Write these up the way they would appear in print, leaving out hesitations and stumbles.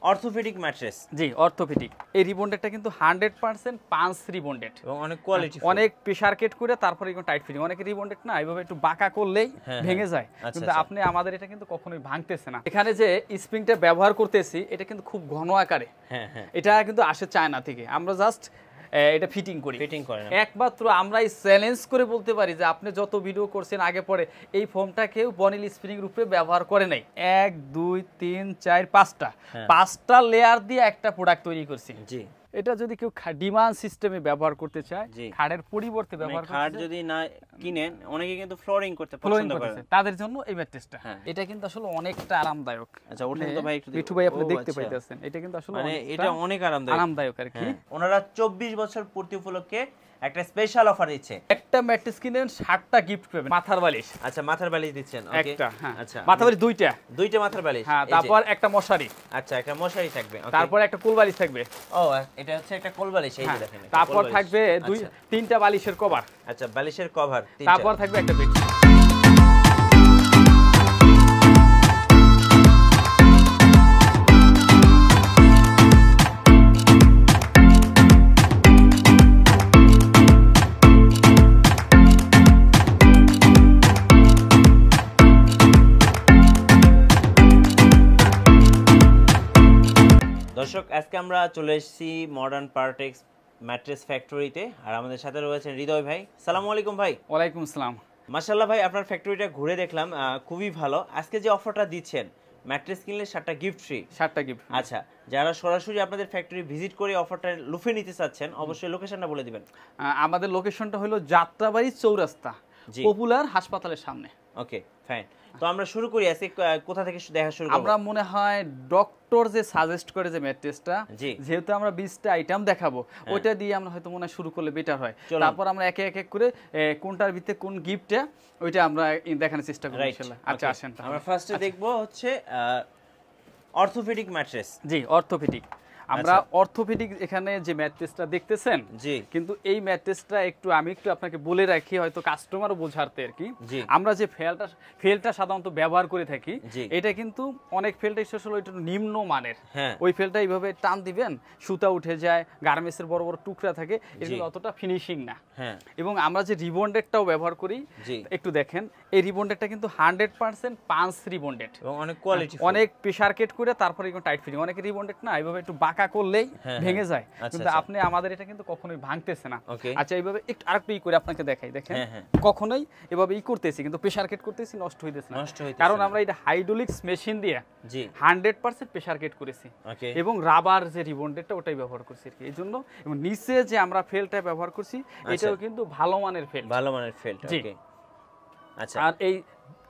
Orthopaedic mattress. জি orthopaedic. এই রিবন্ডেডটা কিন্তু 100% পাঁচ রিবন্ডেড এবং অনেক কোয়ালিটি, অনেক প্রেসার কেট করে তারপরে একটু টাইট ফিটিং। অনেক রিবন্ডেড না এইভাবে একটু বাঁকা করলেই ভেঙে যায়, কিন্তু আপনি আমাদের এটা কিন্তু কখনোই ভাঙতেছে না। এখানে যে স্প্রিংটা ব্যবহার করতেছি এটা কিন্তু খুব ঘন আকারে, এটা কিন্তু আসে চায়না থেকে, আমরা জাস্ট এটা ফিটিং করি, ফিটিং করেন। একমাত্র আমরা এই চ্যালেঞ্জ করে বলতে পারি যে আপনি যত ভিডিও করছেন আগে পরে এই ফোমটা কেউ বনিল স্প্রিং রূপে ব্যবহার করে নাই। 1 2 3 4 5টা লেয়ার দিয়ে একটা প্রোডাক্ট তৈরি করছি। জি এটা যদি কেউ ডিমান্ড সিস্টেমে ব্যবহার করতে চায়, খাড়ের পরিবর্তে ব্যবহার করতে চায়, খাট যদি না কিনেন অনেকে কিন্তু ফ্লোরিং করতে পছন্দ করে, তাদের জন্য এই ম্যাট্রেসটা। এটা কিন্তু আসলে অনেকটা আরামদায়ক। আচ্ছা ওটা তো ভাই একটু মিঠু ভাই আপনি দেখতে পাইতেছেন, এটা কিন্তু আসলে মানে এটা অনেক আরামদায়ক আর কি। ওনারা 24 বছর পূর্তি উপলক্ষে একটা স্পেশাল অফার দিচ্ছে। একটা ম্যাট্রেস কিনেন 60টা গিফট পাবেন। মাথার বালিশ, আচ্ছা মাথার বালিশ দিচ্ছেন একটা, আচ্ছা মাথার বালিশ দুইটা মাথার বালিশ, হ্যাঁ, তারপর একটা মশারি, আচ্ছা একটা মশারি থাকবে, তারপর একটা কোল বালিশ থাকবে। ও এটা হচ্ছে একটা কোল বালিশ, এই যে দেখেন। তারপর থাকবে তিনটা বালিশের কভার, আচ্ছা বালিশের কভার, তারপর থাকবে একটা বেডশিট। দর্শক আজকে আমরা চলে এসেছি মডার্ন পার্টেক্স ম্যাট্রেস ফ্যাক্টরিতে, আর আমাদের সাথে রয়েছেন হৃদয় ভাই। সালামু আলাইকুম ভাই। ওয়ালাইকুম আসসালাম। মাশাআল্লাহ ভাই, আপনার ফ্যাক্টরিটা ঘুরে দেখলাম, খুবই ভালো। আজকে যে অফারটা দিচ্ছেন, ম্যাট্রেস কিনলে 7টা গিফট ফ্রি। 7টা গিফট। আচ্ছা যারা সরাসরি আপনাদের ফ্যাক্টরি ভিজিট করে অফারটা লুফে নিতে চাচ্ছেন, অবশ্যই লোকেশনটা বলে দিবেন। আমাদের লোকেশনটা হলো যাত্রাবাড়ি চৌরাস্তা, পপুলার হাসপাতালের সামনে। Okay fine. তো আমরা শুরু করি, আজকে কোথা থেকে দেখা শুরু করব? আমরা মনে হয় ডক্টর যে সাজেস্ট করে যে ম্যাট্রেসটা, যেহেতু আমরা 20টা আইটেম দেখাবো, ওইটা দিয়ে আমরা হয়তো মনে হয় শুরু করলে বেটার হয়। তারপর আমরা এক এক করে কোনটার ভিতরে কোন গিফটটা ওইটা আমরা দেখানোর চেষ্টা করব ইনশাআল্লাহ। আচ্ছা আসেন আমরা ফার্স্টে দেখব হচ্ছে অর্থোপেডিক ম্যাট্রেস। জি অর্থোপেডিক। আমরা অর্থোপেডিক এখানে যে ম্যাট্রেসটা দেখতেছেন, কিন্তু এই ম্যাট্রেসটা আমি একটু আপনাকে বলে রাখি, হয়তো কাস্টমারও বোঝাতে আর কি। আমরা যে ফেলটা সাধারণত ব্যবহার করে থাকি, এটা কিন্তু অনেক ফেলটা আসলে ওইটা নিম্ন মানের। ওই ফেলটা এইভাবে টান দিবেন, সুতা উঠে যায়, গার্মেন্টসের বড় বড় টুকরা থাকে, এগুলো অতটা ফিনিশিং না। এবং আমরা যে রিবন্ডেডটাও ব্যবহার করি, একটু দেখেন এই রিবন্ডেডটা কিন্তু 100% পাঁচ রিবন্ডেড এবং অনেক কোয়ালিটি, অনেক প্রেসার কেট করে তারপরে একটু টাইট ফিটিং। অনেক রিবন্ডেড না এইভাবে একটু বাঁকা করলেই ভেঙে যায়, কিন্তু আপনি আমাদের এটা কিন্তু কখনোই ভাঙতেছে না। আচ্ছা এইভাবে একটু আরেকটু করে আপনাকে দেখাই, দেখেন কখনোই এভাবে করতেছি কিন্তু প্রেসার কেট করতেছি, নষ্ট হইতেছে না, কারণ আমরা এটা হাইড্রোলিক্স মেশিন দিয়ে 100% প্রেসার কেট করেছি এবং রাবার যে রিবন্ডেডটা ওটাই ব্যবহার করছি আর কি। এই জন্য এবং নিচে যে আমরা ফেলটা ব্যবহার করছি এটাও কিন্তু ভালো মানের ফেল, ওকে। আচ্ছা আর এই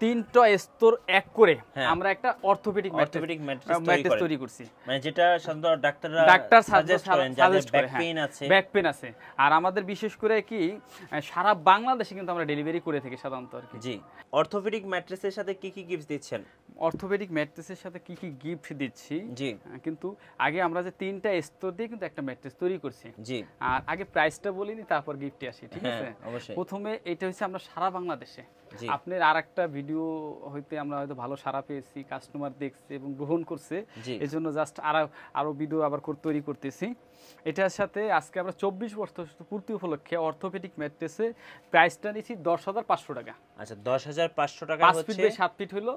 তিনটা স্তর এক করে আমরা একটা অর্থোপেডিক ম্যাট্রেস তৈরি করছি, মানে যেটা সাধারণত ডাক্তার সাজেস্ট করেন যাদের ব্যাক পেইন আছে। আর আমাদের বিশেষ করে কি সারা বাংলাদেশে কিন্তু আমরা ডেলিভারি করে থাকি সাধারণত আর কি। জি অর্থোপেডিক ম্যাট্রেসের সাথে কি কি গিফট দিচ্ছেন? অর্থোপেডিক ম্যাট্রেসের সাথে কি কি গিফট দিচ্ছি, জি কিন্তু আগে আমরা যে তিনটা স্তর দিয়ে কিন্তু একটা ম্যাট্রেস তৈরি করছি। জি আর আগে প্রাইসটা বলিনি, তারপর গিফটে আসি, ঠিক আছে? প্রথমে এটা হচ্ছে আমরা সারা বাংলাদেশে, আপনার আরেকটা ভিডিও হইতে আমরা হয়তো ভালো সাড়া পেয়েছি, কাস্টমার দেখছে এবং গ্রহণ করছে, এজন্য জাস্ট আরো ভিডিও আবার তৈরি করতেছি। এটার সাথে আজকে আমরা 24 বছর পূর্তি উপলক্ষে অর্থোপেডিক ম্যাট্রেসে প্রাইসটা নিয়েছি 10,500 টাকা। আচ্ছা 10,500 টাকা, 5 ফিট বাই 7 ফিট হলো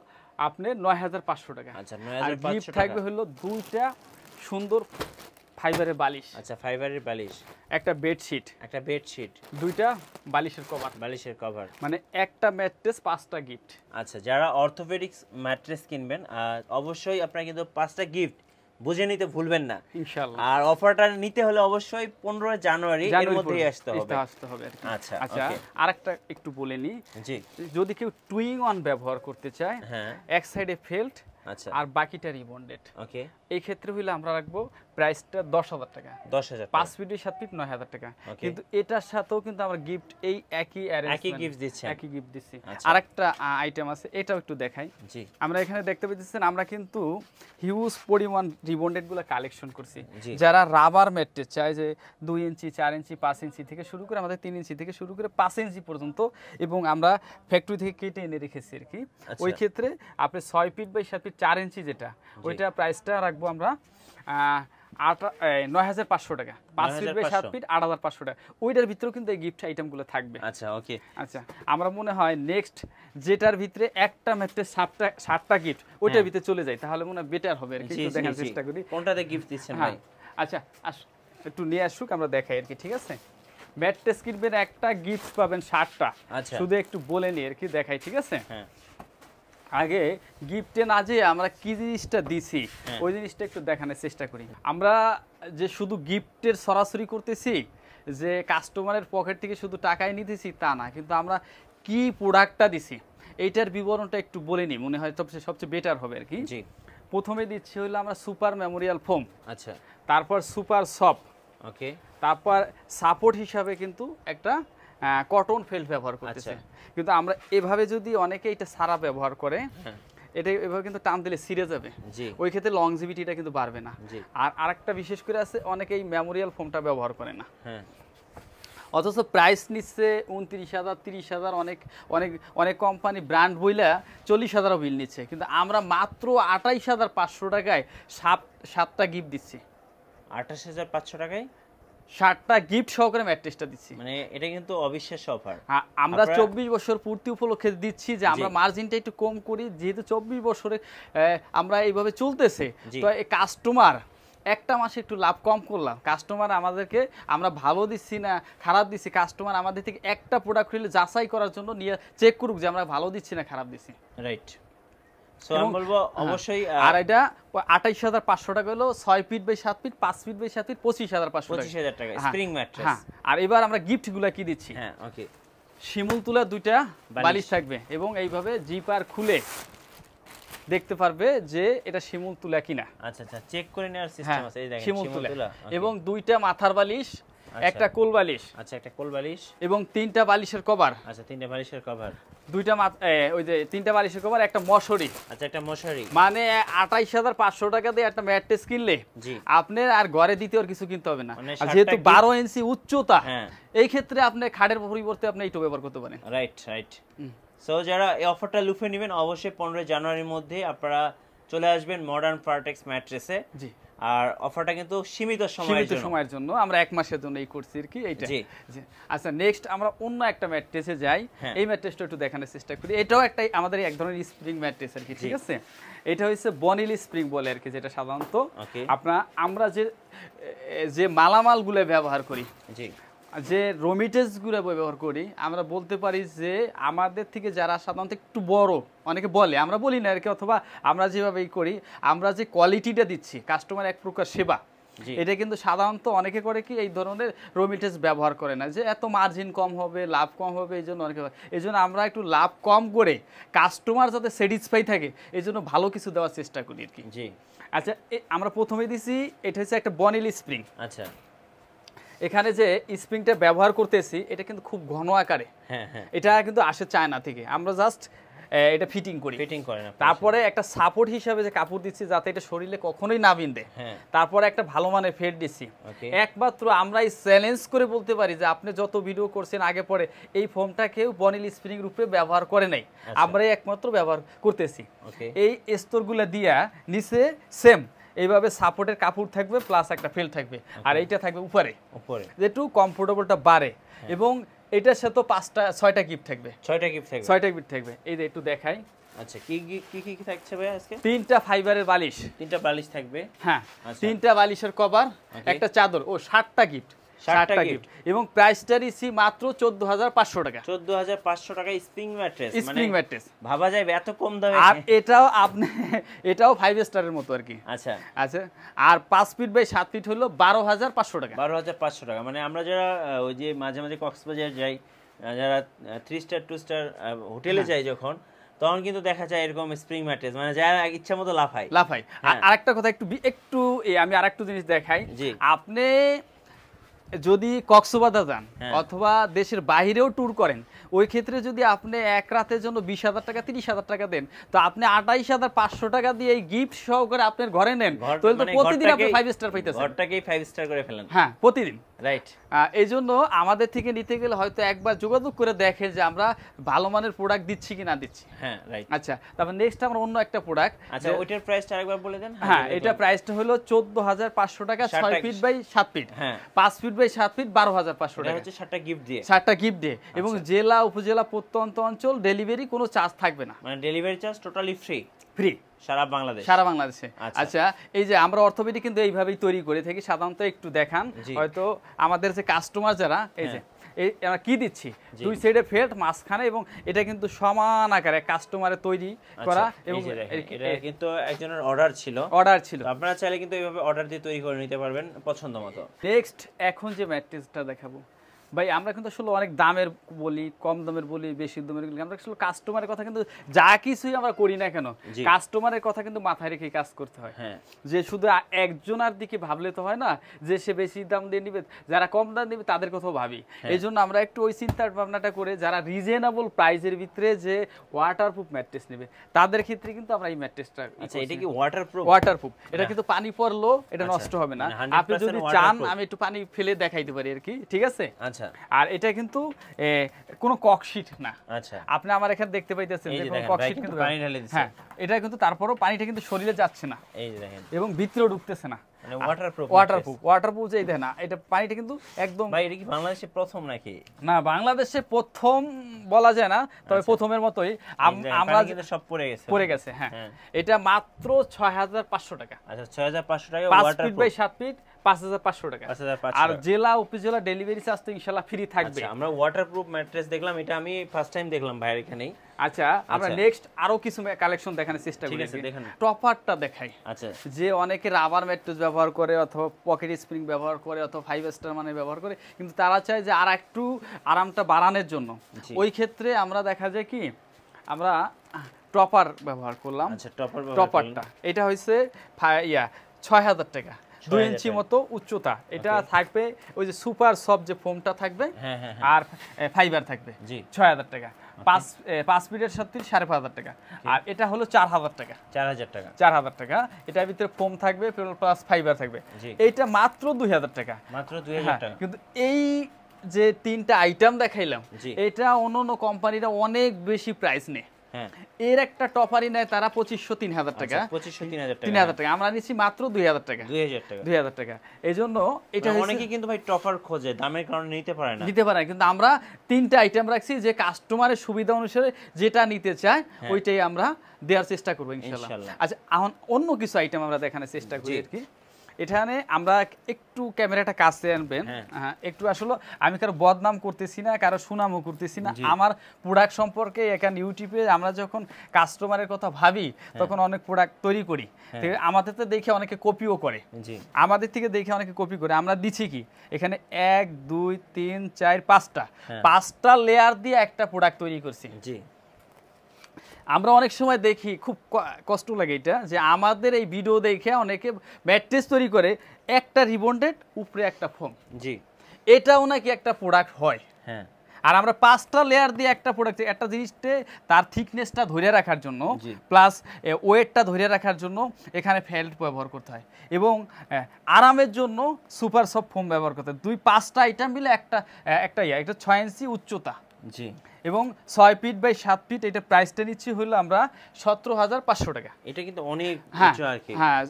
আপনার 9,500 টাকা। আচ্ছা 9,500 টাকা থাকবে হলো দুইটা সুন্দর ফাইবারের বালিশ, আচ্ছা ফাইবারের বালিশ, একটা বেডশিট, দুইটা বালিশের কভার, মানে একটা ম্যাট্রেস 5টা গিফট। আচ্ছা যারা অর্থোপেডিক্স ম্যাট্রেস কিনবেন অবশ্যই আপনারা কিন্তু 5টা গিফট বুঝে নিতে ভুলবেন না ইনশাআল্লাহ। আর অফারটা নিতে হলে অবশ্যই 15 জানুয়ারি এর মধ্যেই আসতে হবে। আচ্ছা আচ্ছা আরেকটা একটু বলে নি, জি যদি কেউ টুইং অন ব্যবহার করতে চায়, এক সাইডে ফেল্ট আর বাকিটা রিবন্ডেড, ওকে, এই ক্ষেত্রে হইলে আমরা রাখবো প্রাইসটা 10,000 টাকা। 10,000 5 ফিট 7 ফিট 9,000 টাকা। কিন্তু এটার সাথেও কিন্তু আমরা গিফট এই একই গিফট দিচ্ছি। আরেকটা আইটেম আছে, এটাও একটু দেখাই। জি আমরা এখানে দেখতে পাচ্ছেন আমরা কিন্তু হিউজ পরিমাণ রিবন্ডেড গুলো কালেকশন করছি। যারা রাবার ম্যাট্রেস চায়, যে 2 ইঞ্চি 4 ইঞ্চি 5 ইঞ্চি থেকে শুরু করে আমাদের 3 ইঞ্চি থেকে শুরু করে 5 ইঞ্চি পর্যন্ত, এবং আমরা ফ্যাক্টরি থেকে কেটে এনে রেখেছি আর কি। ওই ক্ষেত্রে আপনি 6 ফিট বাই 7 ফিট 4 ইঞ্চি যেটা, ওইটা প্রাইসটা রাখবো আমরা ৯,৫০০ টাকা, ৫ ফিট বাই ৭ ফিট ৮,৫০০ টাকা। ওইটার ভিতরেও কিন্তু এই গিফট আইটেমগুলো থাকবে। আচ্ছা, ওকে। আচ্ছা, আমরা মনে হয় নেক্সট যেটার ভিতরে একটা ম্যাট্রেস 7টা গিফট ওইটার ভিতরে চলে যায়, তাহলে মনে হয় বেটার হবে আর কি। একটু দেখার চেষ্টা করি কোনটাতে গিফট দিচ্ছেন ভাই। আচ্ছা, একটু নিয়ে আসুক, আমরা দেখাই আর কি, ঠিক আছে। ম্যাট্রেস কিনবেন, একটা গিফট পাবেন 7টা। আচ্ছা, শুধু একটু বলে নিই আর কি, দেখাই, ঠিক আছে। হ্যাঁ, আগে গিফটে না যে আমরা কি জিনিসটা দিছি ওই জিনিসটা একটু দেখানোর চেষ্টা করি। আমরা যে শুধু গিফটের সরাসরি করতেছি, যে কাস্টমারের পকেট থেকে শুধু টাকাই নিতেছি তা না, কিন্তু আমরা কি প্রোডাক্টটা দিছি এইটার বিবরণটা একটু বলে নিই, মনে হয় সবচেয়ে বেটার হবে আর কি। জি, প্রথমে দিচ্ছি হলো আমরা সুপার মেমোরিয়াল ফোম। আচ্ছা, তারপর সুপার সফট, ওকে, তারপর সাপোর্ট হিসাবে কিন্তু একটা কটন ফেল্ট ব্যবহার করতেছে। কিন্তু আমরা এভাবে যদি অনেকে এটা সারা ব্যবহার করে, এটা এভাবে কিন্তু টান দিলে ছিঁড়ে যাবে, ওই ক্ষেত্রে লংজিভিটিটা কিন্তু বাড়বে না। আর আরেকটা বিশেষ করে আছে, অনেকে এই মেমোরিয়াল ফোমটা ব্যবহার করে না, অথচ প্রাইস নিচ্ছে 29,000 30,000, অনেক অনেক অনেক কোম্পানি ব্র্যান্ড বইলা 40,000 বিল নিচ্ছে, কিন্তু আমরা মাত্র 28,500 টাকায় 7টা গিফট দিচ্ছি। 28,500 টাকায় 7টা গিফট সহকারে ম্যাট্রেসটা দিচ্ছি, মানে এটা কিন্তু অবিশ্বাস্য অফার। আমরা 24 বছর পূর্তি উপলক্ষে দিচ্ছি, যে আমরা মার্জিনটা একটু কম করি, যেহেতু 24 বছরে আমরা এইভাবে চলতেছে। তো এই কাস্টমার একটা মাসে একটু লাভ কম করলাম, কাস্টমার আমাদেরকে আমরা ভালো দিচ্ছি না খারাপ দিচ্ছি, কাস্টমার আমাদের থেকে একটা প্রোডাক্ট হলে যাচাই করার জন্য নিয়ে চেক করুক যে আমরা ভালো দিচ্ছি না খারাপ দিচ্ছি। রাইট। সো আমি বলবো অবশ্যই। আর এটা 28,500 টাকা হলো 6 feet by 7 feet, 5 feet by 7 feet, 25,500 টাকা স্প্রিং ম্যাট্রেস। হ্যাঁ, আর এবার আমরা গিফটগুলো কি দিচ্ছি। হ্যাঁ, ওকে, শিমুল তুলা 2টা বালিশ থাকবে, এবং এইভাবে জিপার খুলে দেখতে পারবে যে এটা শিমুল তুলা কিনা। আচ্ছা আচ্ছা, চেক করে নেওয়ার সিস্টেম আছে, এই দেখেন শিমুল তুলা। এবং 2টা মাথার বালিশ, একটা কোল বালিশ। আচ্ছা, একটা কোল বালিশ এবং 3টা বালিশের কভার। আচ্ছা, 3টা বালিশের কভার, 2টা ওই যে 3টা বালিশের কভার, একটা মশারি। আচ্ছা, একটা মশারি। মানে 28,500 টাকা দিয়ে একটা ম্যাট্রেস কিনলে আপনার আর ঘরে দ্বিতীয় কিছু কিনতে হবে না। যেহেতু 12 ইঞ্চি উচ্চতা, এই ক্ষেত্রে আপনি খাটের পরিবর্তে আপনি এইটা ব্যবহার করতে পারেন। Right right. সো যারা এই অফারটা লুফে নেবেন, অবশ্যই 15 জানুয়ারির মধ্যে আপনারা চলে আসবেন মডার্ন পার্টেক্স ম্যাট্রেসে। জি, আর অফারটা কিন্তু সীমিত সময়ের জন্য, আমরা 1 মাসের জন্য এই করছি আর কি এইটা। জি, আচ্ছা, নেক্সট আমরা অন্য একটা ম্যাট্রেসে যাই। এই ম্যাট্রেসটা একটু দেখানোর চেষ্টা করি। এটাও একটা আমাদের এক ধরনের স্প্রিং ম্যাট্রেস আর কি, ঠিক আছে। এটা হচ্ছে বনিল স্প্রিং বলে আর কি, যেটা সাধারণত আমরা যে মালামালগুলো ব্যবহার করি, জি, যে রমিটেজগুলো ব্যবহার করি, আমরা বলতে পারি যে আমাদের থেকে যারা সাধারণত একটু বড়, অনেকে বলে, আমরা বলি না আর কি, অথবা আমরা যেভাবেই করি, আমরা যে কোয়ালিটিটা দিচ্ছি, কাস্টমার এক প্রকার সেবা, এটা কিন্তু সাধারণত অনেকে করে কি এই ধরনের রমিটেজ ব্যবহার করে না, যে এত মার্জিন কম হবে, লাভ কম হবে, এই জন্য অনেকে, এই জন্য আমরা একটু লাভ কম করে কাস্টমার যাতে স্যাটিসফাই থাকে এই জন্য ভালো কিছু দেওয়ার চেষ্টা করি আর কি। জি, আচ্ছা, আমরা প্রথমে দিছি, এটা হচ্ছে একটা বনিল স্প্রিং। আচ্ছা, এখানে যে স্প্রিংটা ব্যবহার করতেছি এটা কিন্তু খুব ঘন আকারে, এটা কিন্তু আসে চায়না থেকে, আমরা জাস্ট এটা ফিটিং করে না। তারপরে একটা সাপোর্ট হিসাবে যে কাপড় দিচ্ছি যাতে এটা শরীরে কখনোই না বিঁধে, তারপরে একটা ভালো মানের ফেড দিচ্ছি। একমাত্র আমরা এই চ্যালেঞ্জ করে বলতে পারি যে আপনি যত ভিডিও করছেন আগে পরে, এই ফোমটা কেউ বনিল স্প্রিং রূপে ব্যবহার করে নাই, আমরাই একমাত্র ব্যবহার করতেছি। এই স্তরগুলা দিয়া নিচে সেম এইভাবে সাপোর্টের কাপড় থাকবে, প্লাস একটা ফেল থাকবে, আর এইটা থাকবে উপরে, যেটু কমফোর্টেবলটা বাড়ে। এবং এটার সাথে 6টা গিফট থাকবে। 6টা গিফট থাকবে। এই যে একটু দেখাই। আচ্ছা, কি কি কি কি থাকছে ভাই আজকে? 3টা ফাইবারের বালিশ, 3টা বালিশ থাকবে। হ্যাঁ, 3টা বালিশের কভার, একটা চাদর, ও 7টা গিফট, 7টা গিফট। এবং প্রাইসটা দিছি মাত্র 14,500 টাকা। 14,500 টাকা স্প্রিং ম্যাট্রেস, স্প্রিং ম্যাট্রেস ভাবা যায় এত কম দামে। আর এটাও 5 স্টারের মতো আর কি। আচ্ছা আচ্ছা, আর 5 ফিট বাই 7 ফিট হলো 12,500 টাকা। 12,500 টাকা। মানে আমরা যারা ওই যে মাঝে মাঝে কক্সবাজার যাই, যারা 3 স্টার 2 স্টার হোটেলে যাই যখন, তখন কিন্তু দেখা যায় এরকম স্প্রিং ম্যাট্রেস, মানে যারা ইচ্ছা মতো লাফায়। আর আরেকটা কথা, একটু আমি আরেকটু জিনিস দেখাই। আপনি যদি কক্সবাজার যান অথবা দেশের বাইরেও ট্যুর করেন, ওই ক্ষেত্রে যদি আপনি এক রাতের জন্য 20,000 টাকা 30,000 টাকা দেন, তো আপনি 28,500 টাকা দিয়ে এই গিফট সহকারে আপনার ঘরে নেন, তাহলে তো প্রতিদিন আপনি 5 স্টার পাইতেছেন। ঘরটাকেই 5 স্টার করে ফেলেন। হ্যাঁ, প্রতিদিন। রাইট। এই জন্য আমাদের থেকে নিতে গেলে হয়তো একবার যোগাযোগ করে দেখে যে আমরা ভালো মানের প্রোডাক্ট দিচ্ছি কি না দিচ্ছি। হ্যাঁ, রাইট। আচ্ছা, তারপর নেক্সট আমরা অন্য একটা প্রোডাক্ট। আচ্ছা, ওইটার প্রাইসটা আরেকবার বলে দেন। হ্যাঁ, এটা প্রাইসটা হলো 14,500 টাকা, 6 ফিট বাই 7 ফিট। হ্যাঁ, 5 ফিট বাই 7 ফিট 12,500 টাকা। এটা হচ্ছে 7টা গিফট দিয়ে। 7টা গিফট দিয়ে, এবং জেলা উপজেলা প্রত্যন্ত অঞ্চল ডেলিভারি কোনো চার্জ থাকবে না। মানে delivery charge totally free. Free সারা বাংলাদেশে। আচ্ছা, এই যে আমরা অর্থোপেডিক কিন্তু এইভাবেই তৈরি করে থাকি। সাধারণত একটু দেখান, হয়তো আমাদের যে কাস্টমার যারা, এই যে আমরা কি দিচ্ছি, দুই সাইডে ফেল্ট, মাঝখানে, এবং এটা কিন্তু সমান আকারে কাস্টমারের তৈরি করা। এবং এটা কিন্তু একজনের অর্ডার ছিল, আপনারা চাইলে কিন্তু এইভাবে অর্ডার দিয়ে তৈরি করে নিতে পারবেন পছন্দ মতো। নেক্সট এখন যে ম্যাট্রেসটা দেখাবো ভাই, আমরা কিন্তু আসলে অনেক দামের বলি, কম দামের বলি, বেশি দামের বলি, আমরা আসলে কাস্টমারের কথা কিন্তু যা কিছুই আমরা করি না কেন, কাস্টমারের কথা কিন্তু মাথায় রেখে কাজ করতে হয়। যে শুধু একজনের দিকে ভাবলে তো হয় না, যে সে বেশি দাম দিয়ে নিবে, যারা কম দাম দিবে তাদের কথাও ভাবি। এই জন্য আমরা একটু ওই চিন্তার ভাবনাটা করে যারা রিজনেবল প্রাইসের ভিতরে যে ওয়াটারপ্রুফ ম্যাট্রেস নেবে তাদের ক্ষেত্রে কিন্তু আমরা এই ম্যাট্রেসটা। আচ্ছা, এটা কি ওয়াটারপ্রুফ? ওয়াটারপ্রুফ, এটা কিন্তু পানি পড়লো এটা নষ্ট হবে না। আপনি যদি চান আমি একটু পানি ফেলে দেখাইতে পারি আর কি, ঠিক আছে? আচ্ছা, আর এটা কিন্তু কোনো ককশিট না। আচ্ছা, আপনি আমার এখানে দেখতে পাইতেছেন যে কোনো ককশিট কিন্তু পানি ঢেলে দিচ্ছে। হ্যাঁ, এটা কিন্তু তারপরও পানিটা কিন্তু শরীরে যাচ্ছে না, এই যে দেখেন, এবং ভিতরেও ঢুকতেছে না। মানে ওয়াটারপ্রুফ যে দেখেন না, এটা পানিটা কিন্তু একদম। ভাই, এটা কি বাংলাদেশে প্রথম নাকি? না, বাংলাদেশে প্রথম বলা যায় না, তবে প্রথমের মতোই আমরা কিন্তু সব পড়ে গেছে। হ্যাঁ, এটা মাত্র 6,500 টাকা। আচ্ছা, 6,500 টাকা, 5 ফিট বাই 7 ফিট, 5,500 টাকা। আর জেলা উপজেলা ডেলিভারি চার্জ তো ইনশাআল্লাহ ফ্রি থাকবে। আচ্ছা, আমরা ওয়াটারপ্রুফ ম্যাট্রেস দেখলাম, এটা আমি ফার্স্ট টাইম দেখলাম ভাইয়ের এখানেই। আচ্ছা, আমরা নেক্সট আরো কিছু কালেকশন দেখানোর চেষ্টা করি। টপারটা দেখাই। আচ্ছা, যে অনেকে রাবার ম্যাট্রেস ব্যবহার করে, অথবা পকেট স্প্রিং ব্যবহার করে, অথবা 5 স্টার মানে ব্যবহার করে, কিন্তু তারা চায় যে আর একটু আরামটা বাড়ানোর জন্য। ওই ক্ষেত্রে আমরা দেখা যায় কি, আমরা টপার ব্যবহার করলাম। আচ্ছা, টপারটা এটা হইছে 6,000 টাকা, 2 ইঞ্চি মতো উচ্চতা। এটা থাকবে ওই যে সুপার সফট যে ফোমটা থাকবে, আর ফাইবার থাকবে। 6,000 টাকা। 5 ফিটের সাথে 5,500 টাকা। আর এটা হলো 4,000 টাকা। 4,000 টাকা। এটার ভিতরে ফোম থাকবে প্লাস ফাইবার থাকবে। এইটা মাত্র 2,000 টাকা। মাত্র 2,000 টাকা। কিন্তু এই যে তিনটা আইটেম দেখাইলাম, এটা অন্য কোম্পানিরা অনেক বেশি প্রাইস নেয়। এর একটা টপারই নেয় তারা 2,500-3,000 টাকা। 3,000 টাকা আমরা নিচ্ছি মাত্র 2,000 টাকা। 2,000 টাকা। এই জন্য এটা অনেকে কিন্তু ভাই টপার খোঁজে, দামের কারণে নিতে পারে না। কিন্তু আমরা তিনটা আইটেম রাখছি, যে কাস্টমারের সুবিধা অনুসারে যেটা নিতে চায় ওইটাই আমরা দেওয়ার চেষ্টা করবো ইনশাআল্লাহ। আচ্ছা, এখন অন্য কিছু আইটেম আমরা দেখানোর চেষ্টা করি আর কি। এখানে আমরা একটু ক্যামেরাটা কাছে আনবেন। হ্যাঁ, একটু আসলে আমি কারো বদনাম করতেছি না, কারো সুনামও করতেছি না। আমার প্রোডাক্ট সম্পর্কে এখানে ইউটিউবে আমরা যখন কাস্টমারের কথা ভাবি, তখন অনেক প্রোডাক্ট তৈরি করি। আমাদের তো দেখে অনেকে কপিও করে, আমাদের থেকে দেখে অনেকে কপি করে। আমরা দিচ্ছি কি, এখানে 1 2 3 4 5টা লেয়ার দিয়ে একটা প্রোডাক্ট তৈরি করছি। আমরা অনেক সময় দেখি, খুব কষ্ট লাগে এটা, যে আমাদের এই ভিডিও দেখে অনেকে ম্যাট্রেস তৈরি করে, একটা রিবন্ডেড উপরে একটা ফোম, এটাও নাকি একটা প্রোডাক্ট হয়। আর আমরা 5টা লেয়ার দিয়ে একটা প্রোডাক্ট, একটা জিনিসটা তার থিকনেসটা ধরে রাখার জন্য, প্লাস ওয়েটটা ধরে রাখার জন্য এখানে ফেল্ট ব্যবহার করতে হয়, এবং আরামের জন্য সুপার সফট ফোম ব্যবহার করতে হয়। 5টা আইটেম মিলে একটা 6 ইঞ্চি উচ্চতা, এবং 6 ফিট বাই 7 ফিট। এটা প্রাইসটা নিচ্ছি হলো আমরা 17,500 টাকা। এটা কিন্তু অনেক উঁচু আর কি। হ্যাঁ,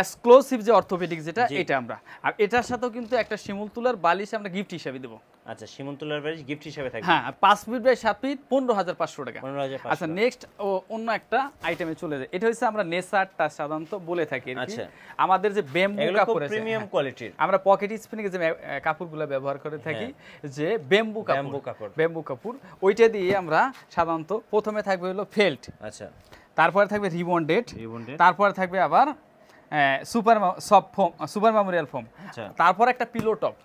এক্সক্লুসিভ যে অর্থোপেডিক যেটা, এটা আমরা। আর এটার সাথেও কিন্তু একটা শিমুল তুলার বালিশ আমরা গিফট হিসেবে দেব। আচ্ছা, শিমুল তুলার বালিশ গিফট হিসেবে থাকবে। হ্যাঁ, 5 ফিট বাই 7 ফিট 15,500 টাকা। 15,500। আচ্ছা, নেক্সট অন্য একটা আইটেমে চলে যায়। এটা হচ্ছে আমরা নেসারটা সাধারণত বলে থাকি। আচ্ছা, আমাদের যে বেম্বু কাপড় আছে, প্রিমিয়াম কোয়ালিটির, আমরা পকেট স্প্রিং যে কাপড়গুলো ব্যবহার করে থাকি, যে বেম্বু কাপড়, ওইটা দিয়ে আমরা সাধারণত প্রথমে থাকবে হলো ফেল্ট। আচ্ছা, তারপরে থাকবে রিবন্ডেড, তারপরে থাকবে আবার super soft foam, super Memorial foam, তারপর একটা পিলো টপ,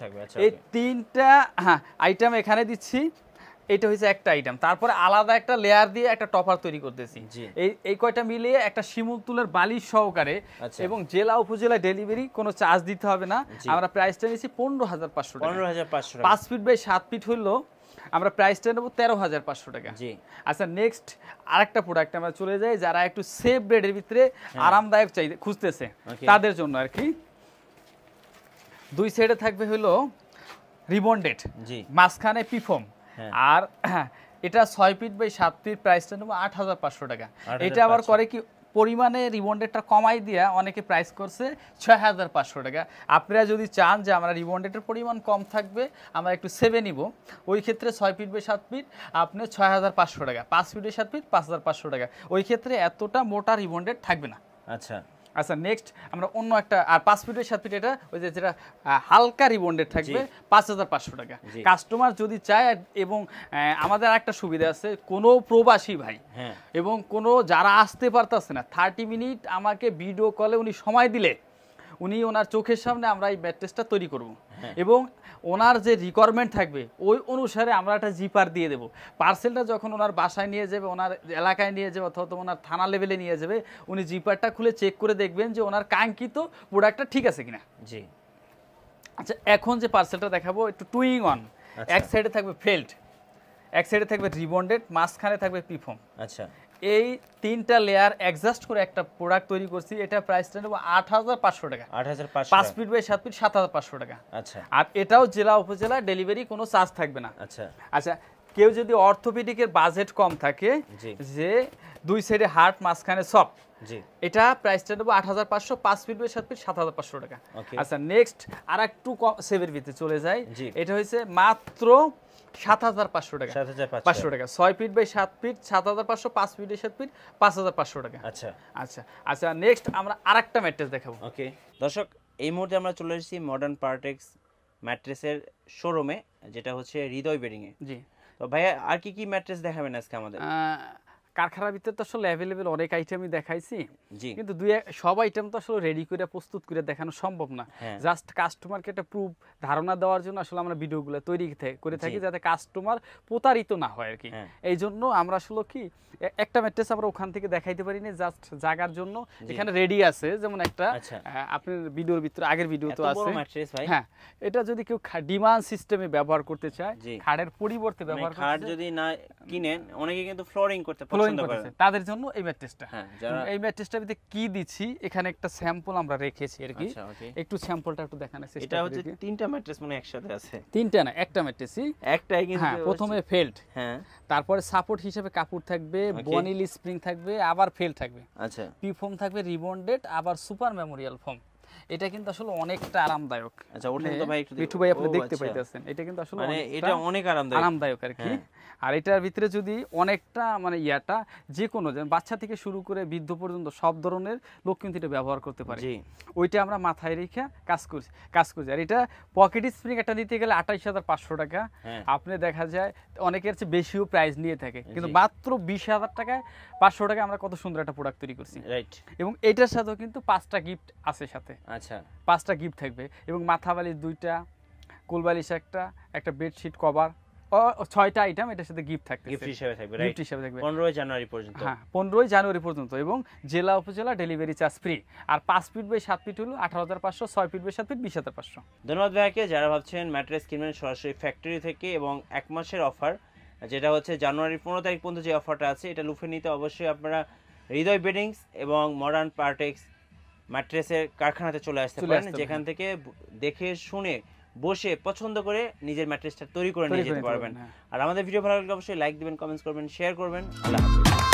থাকবে। আচ্ছা, এই তিনটা আইটেম এখানে দিচ্ছি এটা হচ্ছে একটা আইটেম, তারপরে আলাদা একটা লেয়ার দিয়ে একটা টপার তৈরি করতেছি। এই কয়টা মিলিয়ে একটা শিমুল তুলের বালিশ সহকারে এবং জেলা উপজেলা ডেলিভারি কোনো চার্জ দিতে হবে না। আমরা প্রাইসটা নিচ্ছি 15,500 টাকা। 15,500 টাকা। 5 ফিট বাই 7 ফিট হলো আমরা প্রাইসটা নেব 13,500 টাকা। জি। আচ্ছা নেক্সট আরেকটা প্রোডাক্ট আমরা চলে যাই, যারা একটু সেফ ব্রেডের ভিতরে আরামদায়ক চাই খুঁজতেছে তাদের জন্য আর কি। দুই সাইডে থাকবে হলো রিবন্ডেড, মাঝখানে পিফম, আর এটা 6 ফিট বাই 7 ফিট, প্রাইসটা নেব 8,500 টাকা। এটা আবার করে কি পরিমাণে রিবন্ডেডটা কমাই দিয়া অনেকে প্রাইস করছে 6,500 টাকা। আপনারা যদি চান যে আমরা রিবন্ডেডের পরিমাণ কম থাকবে, আমরা একটু সেভে নিব, ওই ক্ষেত্রে 6 ফিট বাই 7 ফিট আপনি 6,500 টাকা, 5 ফিট বাই 7 ফিট 5,500 টাকা। ওই ক্ষেত্রে এতটা মোটা রিবন্ডেড থাকবে না। আচ্ছা আচ্ছা নেক্সট আমরা অন্য একটা, আর 5 ফিট বাই 7 ফিট এটা ওই যে যেটা হালকা রিবন্ডেড থাকবে 5,500 টাকা। কাস্টমার যদি চায়, এবং আমাদের একটা সুবিধা আছে, কোনো প্রবাসী ভাই এবং কোনো যারা আসতে পারতেছে না 30 মিনিট আমাকে ভিডিও কলে উনি সময় দিলে উনি ওনার চোখের সামনে আমরা এই ম্যাট্রেসটা তৈরি করব, এবং ওনার যে রিকোয়ারমেন্ট থাকবে ওই অনুসারে আমরা একটা জিপার দিয়ে দেবো। পার্সেলটা যখন ওনার বাসায় নিয়ে যাবে, ওনার এলাকায় নিয়ে যাবে অথবা ওনার থানা লেভেলে নিয়ে যাবে, উনি জিপারটা খুলে চেক করে দেখবেন যে ওনার কাঙ্ক্ষিত প্রোডাক্টটা ঠিক আছে কিনা। জি। আচ্ছা এখন যে পার্সেলটা দেখাবো একটু টুইং অন, এক সাইডে থাকবে ফেল্ট, এক সাইডে থাকবে রিবন্ডেড, মাঝখানে থাকবে পিফম। আচ্ছা এই তিনটা লেয়ার অ্যাডজাস্ট করে একটা প্রোডাক্ট তৈরি করছি। এটা প্রাইসটা নেব 8,500 টাকা। 8,500। 5 ফিট বাই 7 ফিট 7,500 টাকা। আচ্ছা আর এটাও জেলা উপজেলা ডেলিভারি কোনো চার্জ থাকবে না। আচ্ছা আচ্ছা কেউ যদি অর্থোপেডিকের বাজেট কম থাকে, যে দুই সাইডে হার্ট মাঝখানে সফট, এটা প্রাইসটা নেব 8,500, 5 ফিট বাই 7 ফিট 7,500 টাকা। আচ্ছা নেক্সট আর একটু সেভের ভিতরে চলে যায়, এটা হচ্ছে মাত্র 7,500 টাকা। 7,500 টাকা 6 feet by 7 feet 7,500, 5 feet by 7 feet 5,500 টাকা। আচ্ছা আচ্ছা আচ্ছা নেক্সট আমরা আরেকটা ম্যাট্রেস দেখাবো। ওকে দর্শক, এই মুহূর্তে আমরা চলে এসেছি মডার্ন পার্টেক্স ম্যাট্রেসের শোরুমে, যেটা হচ্ছে হৃদয় বেডিং এ। জি। তো ভাইয়া আর কি কি ম্যাট্রেস দেখাবেন আজকে আমাদের? কারখানার ভিতরে তো আসলে অ্যাভেলেবেল অনেক আইটেমই দেখাইছি, কিন্তু সব আইটেম তো আসলে রেডি করে প্রস্তুত করে দেখানো সম্ভব না। জাস্ট কাস্টমারকে একটা প্রুফ ধারণা দেওয়ার জন্য আসলে আমরা ভিডিওগুলো তৈরি করে থাকি, যাতে কাস্টমার প্রতারিত না হয় আর কি। এই জন্য আমরা আসলে কি একটা ম্যাট্রেস আমরা ওখান থেকে দেখাইতে পারি না, জাস্ট জায়গার জন্য এখানে রেডি আছে। যেমন একটা আপনার ভিডিওর ভিতরে আগের ভিডিও তো আছে। হ্যাঁ এটা যদি কেউ ডিমান্ড সিস্টেমে ব্যবহার করতে চায়, খাড়ের পরিবর্তে ব্যবহার করতে চায়, খাট যদি না কিনেন, অনেকে কিন্তু ফ্লোরিং করতে তাদের জন্য এই ম্যাট্রেসটা। এই ম্যাট্রেসটার ভিতরে কি দিচ্ছি, এখানে একটা স্যাম্পল আমরা রেখেছি আর কি, একটু স্যাম্পলটা একটু দেখানোর চেষ্টা করি। এটা হচ্ছে তিনটা ম্যাট্রেস মানে একসাথে আছে? তিনটা না, একটা ম্যাট্রেসই, একটাই কিন্তু। হ্যাঁ প্রথমে ফেল্ট, হ্যাঁ তারপরে সাপোর্ট হিসেবে কাপড় থাকবে, বনিল স্প্রিং থাকবে, আবার ফেল্ট থাকবে, আচ্ছা পিফোম থাকবে, রিবন্ডেড, আবার সুপার মেমোরিয়াল ফোম। এটা কিন্তু আসলে অনেকটা আরামদায়ক। আচ্ছা ওঠেন তো ভাই একটু, মিঠু ভাই আপনি দেখতে পাইতেছেন, এটা কিন্তু আসলে মানে এটা অনেক আরামদায়ক আর কি। আর এটার ভিতরে যদি অনেকটা মানে ইয়াটা যে কোনো বাচ্চা থেকে শুরু করে বৃদ্ধ পর্যন্ত সব ধরনের লোক কিন্তু এটা ব্যবহার করতে পারে, ওইটা আমরা মাথায় রেখে কাজ করছি। আর এটা পকেট স্প্রিং একটা নিতে গেলে 28,500 টাকা, আপনি দেখা যায় অনেকের চেয়ে বেশিও প্রাইস নিয়ে থাকে, কিন্তু মাত্র 20,000 টাকায় 500 টাকায় আমরা কত সুন্দর একটা প্রোডাক্ট তৈরি করছি। রাইট। এবং এটার সাথেও কিন্তু 5টা গিফট আছে সাথে। আচ্ছা 5টা গিফট থাকবে, এবং মাথা বালিশ 2টা, কোল বালিশ একটা বেডশিট কভার, 6টা আইটেম এটার সাথে গিফট থাকবে, গিফট হিসেবে থাকবে। 15 জানুয়ারি পর্যন্ত। হ্যাঁ 15 জানুয়ারি পর্যন্ত, এবং জেলা উপজেলা ডেলিভারি চার্জ ফ্রি। আর 5 ফিট বাই 7 ফিট হলো 18,500, 6 ফিট বাই 7 ফিট 20,500। ধন্যবাদ ভাইকে। যারা ভাবছেন ম্যাট্রেস কিনবেন সরাসরি ফ্যাক্টরি থেকে, এবং 1 মাসের অফার, যেটা হচ্ছে জানুয়ারির 15 তারিখ পর্যন্ত যে অফারটা আছে, এটা লুফে নিতে অবশ্যই আপনারা হৃদয় বেডিংস এবং মডার্ন পার্টেক্স ম্যাট্রেসের কারখানাতে চলে আসতে পারেন, যেখান থেকে দেখে শুনে বসে পছন্দ করে নিজের ম্যাট্রেসটা তৈরি করে নিয়ে যেতে পারবেন। আর আমাদের ভিডিও ভালো লাগলে অবশ্যই লাইক দিবেন, কমেন্টস করবেন, শেয়ার করবেন। আল্লাহ হাফেজ।